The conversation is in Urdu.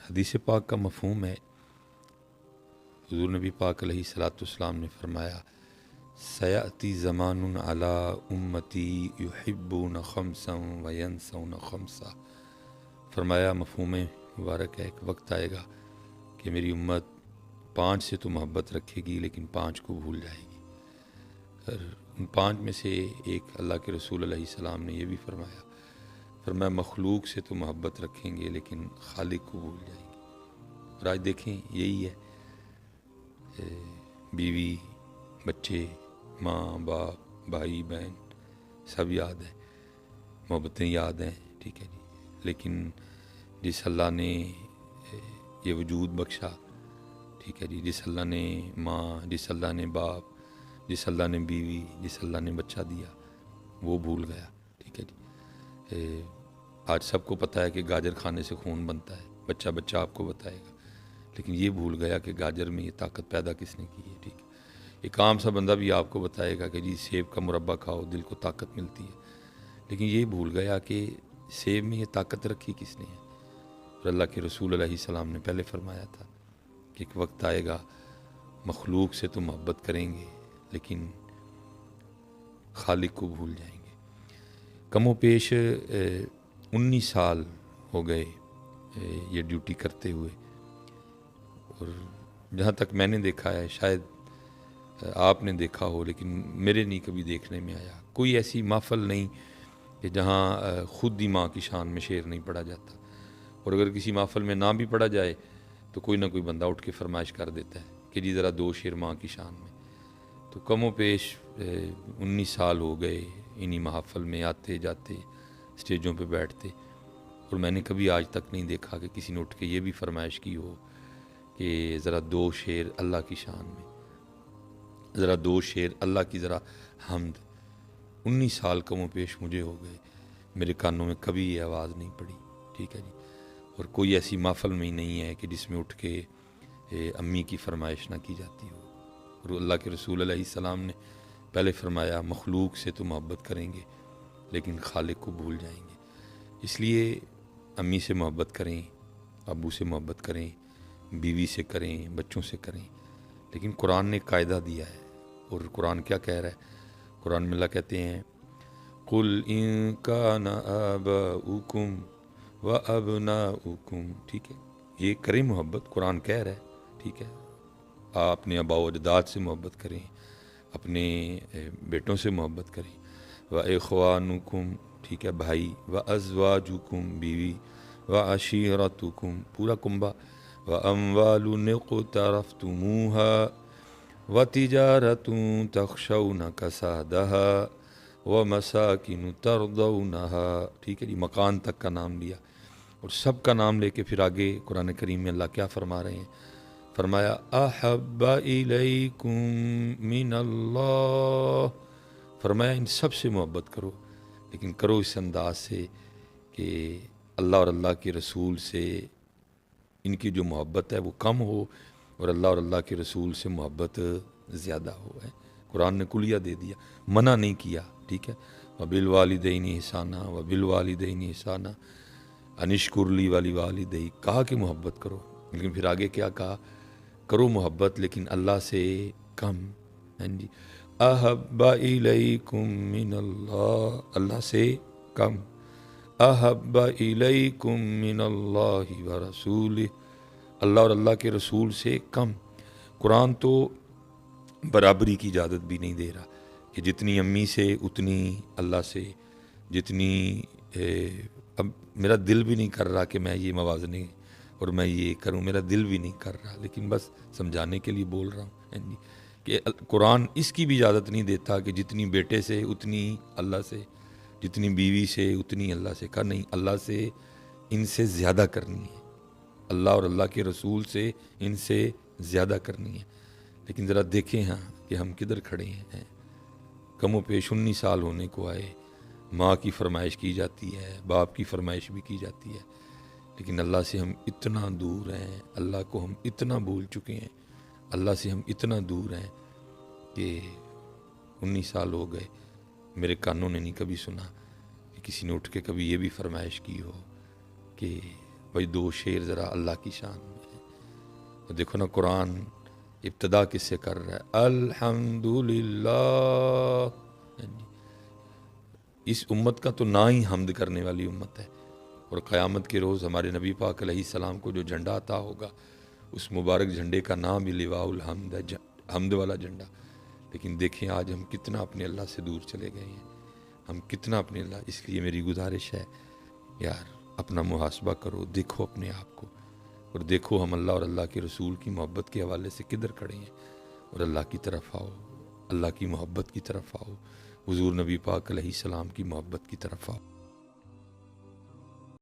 حدیث پاک کا مفہوم ہے، حضور نبی پاک علیہ الصلاۃ والسلام نے فرمایا سیأتی زمان علی امتی یحبون خمسا وینسون خمسا، فرمایا مفہوم مبارک ہے، ایک وقت آئے گا کہ میری امت 5 سے تو محبت رکھے گی لیکن 5 کو بھول جائے گی۔ اور ان 5 میں سے ایک اللہ کے رسول علیہ السلام نے یہ بھی فرمایا مخلوق سے تو محبت رکھیں گے لیکن خالق کو بھول جائیں گے۔ اور آج دیکھیں یہی ہے، بیوی، بچے، ماں باپ، بھائی بہن سب یاد ہے، محبتیں یاد ہیں، ٹھیک ہے جی، لیکن جس اللہ نے یہ وجود بخشا، ٹھیک ہے جی، جس اللہ نے ماں، جس اللہ نے باپ، جس اللہ نے بیوی، جس اللہ نے بچہ دیا، وہ بھول گیا، ٹھیک ہے جی۔ آج سب کو پتہ ہے کہ گاجر کھانے سے خون بنتا ہے، بچہ آپ کو بتائے گا، لیکن یہ بھول گیا کہ گاجر میں یہ طاقت پیدا کس نے کی ہے، ٹھیک ہے۔ ایک عام سا بندہ بھی آپ کو بتائے گا کہ جی سیب کا مربع کھاؤ دل کو طاقت ملتی ہے، لیکن یہ بھول گیا کہ سیب میں یہ طاقت رکھی کس نے ہے۔ اور اللہ کے رسول علیہ السلام نے پہلے فرمایا تھا کہ ایک وقت آئے گا مخلوق سے تو محبت کریں گے لیکن خالق کو بھول جائیں گے۔ کم و بیش 19 سال ہو گئے یہ ڈیوٹی کرتے ہوئے، اور جہاں تک میں نے دیکھا ہے، شاید آپ نے دیکھا ہو لیکن میرے نہیں کبھی دیکھنے میں آیا، کوئی ایسی محفل نہیں کہ جہاں خود ہی ماں کی شان میں شعر نہیں پڑھا جاتا، اور اگر کسی محفل میں نہ بھی پڑھا جائے تو کوئی نہ کوئی بندہ اٹھ کے فرمائش کر دیتا ہے کہ جی ذرا 2 شعر ماں کی شان میں۔ تو کم و بیش 19 سال ہو گئے انہی محفل میں آتے جاتے، اسٹیجوں پہ بیٹھتے، اور میں نے کبھی آج تک نہیں دیکھا کہ کسی نے اٹھ کے یہ بھی فرمائش کی ہو کہ ذرا 2 شعر اللہ کی شان میں، ذرا 2 شعر اللہ کی ذرا حمد۔ 19 سال کم و بیش مجھے ہو گئے، میرے کانوں میں کبھی یہ آواز نہیں پڑی، ٹھیک ہے جی۔ اور کوئی ایسی محفل میں ہی نہیں ہے کہ جس میں اٹھ کے امی کی فرمائش نہ کی جاتی ہو۔ اور اللہ کے رسول علیہ السلام نے پہلے فرمایا مخلوق سے تو محبت کریں گے لیکن خالق کو بھول جائیں گے، اس لیے امی سے محبت کریں، ابو سے محبت کریں، بیوی سے کریں، بچوں سے کریں، لیکن قرآن نے قاعدہ دیا ہے، اور قرآن کیا کہہ رہا ہے؟ قرآن میں اللہ کہتے ہیں قُلْ إِن كَانَ آبَاؤُكُمْ وَأَبْنَاؤُكُمْ، ٹھیک ہے، یہ کریں محبت، قرآن کہہ رہا ہے، ٹھیک ہے۔ آپ اپنے آباء و اجداد سے محبت کریں، اپنے بیٹوں سے محبت کریں، وَإِخْوَانُكُمْ، ٹھیک ہے بھائی، وَأَزْوَاجُكُمْ بیوی، وَعَشِيرَتُكُمْ پورا کنبہ، وَأَمْوَالٌ اقْتَرَفْتُمُوهَا وَتِجَارَةٌ تَخْشَوْنَ كَسَادَهَا وَمَسَاكِنُ تَرْضَوْنَهَا، ٹھیک ہے جی، مکان تک کا نام لیا، اور سب کا نام لے کے پھر آگے قرآن کریم میں اللہ کیا فرما رہے ہیں؟ فرمایا احب الیکم من اللہ، فرمایا ان سب سے محبت کرو، لیکن کرو اس انداز سے کہ اللہ اور اللہ کے رسول سے ان کی جو محبت ہے وہ کم ہو، اور اللہ اور اللہ کے رسول سے محبت زیادہ ہو ہے۔ قرآن نے کلیہ دے دیا، منع نہیں کیا، ٹھیک ہے۔ وَبِالْوَالِدَيْنِ احسانا وَبِالْوَالِدَيْنِ احسانا انشکر لی وَلِوَالِدَيْکَ، کہا کہ محبت کرو، لیکن پھر آگے کیا کہا؟ کرو محبت لیکن اللہ سے کم، ہاں جی، احب الیکم من اللہ، اللہ سے کم، احب الیکم من اللہ ورسولہ، اللہ اور اللہ کے رسول سے کم۔ قرآن تو برابری کی اجازت بھی نہیں دے رہا کہ جتنی امی سے اتنی اللہ سے، جتنی اب میرا دل بھی نہیں کر رہا کہ میں یہ موازنے اور میں یہ کروں، میرا دل بھی نہیں کر رہا، لیکن بس سمجھانے کے لیے بول رہا ہوں کہ قرآن اس کی بھی اجازت نہیں دیتا کہ جتنی بیٹے سے اتنی اللہ سے، جتنی بیوی سے اتنی اللہ سے، کہا نہیں، اللہ سے ان سے زیادہ کرنی ہے، اللہ اور اللہ کے رسول سے ان سے زیادہ کرنی ہے۔ لیکن ذرا دیکھیں ہاں کہ ہم کدھر کھڑے ہیں، کم و بیش 19 سال ہونے کو آئے، ماں کی فرمائش کی جاتی ہے، باپ کی فرمائش بھی کی جاتی ہے، لیکن اللہ سے ہم اتنا دور ہیں، اللہ کو ہم اتنا بھول چکے ہیں، اللہ سے ہم اتنا دور ہیں کہ 19 سال ہو گئے، میرے کانوں نے نہیں کبھی سنا کہ کسی نے اٹھ کے کبھی یہ بھی فرمائش کی ہو کہ بھائی دو شعر ذرا اللہ کی شان میں ہے. اور دیکھو نا قرآن ابتدا کس سے کر رہا ہے؟ الحمدللہ. اس امت کا تو نہ ہی حمد کرنے والی امت ہے. اور قیامت کے روز ہمارے نبی پاک علیہ السلام کو جو جھنڈا عطا ہوگا اس مبارک جھنڈے کا نام ہی لواء الحمد ہے، حمد والا جھنڈا. لیکن دیکھیں آج ہم کتنا اپنے اللہ سے دور چلے گئے ہیں، ہم کتنا اپنے اللہ. اس لیے میری گزارش ہے یار اپنا محاسبہ کرو، دیکھو اپنے آپ کو، اور دیکھو ہم اللہ اور اللہ کے رسول کی محبت کے حوالے سے کدھر کھڑے ہیں. اور اللہ کی طرف آؤ، اللہ کی محبت کی طرف آؤ، حضور نبی پاک علیہ السلام کی محبت کی طرف آؤ.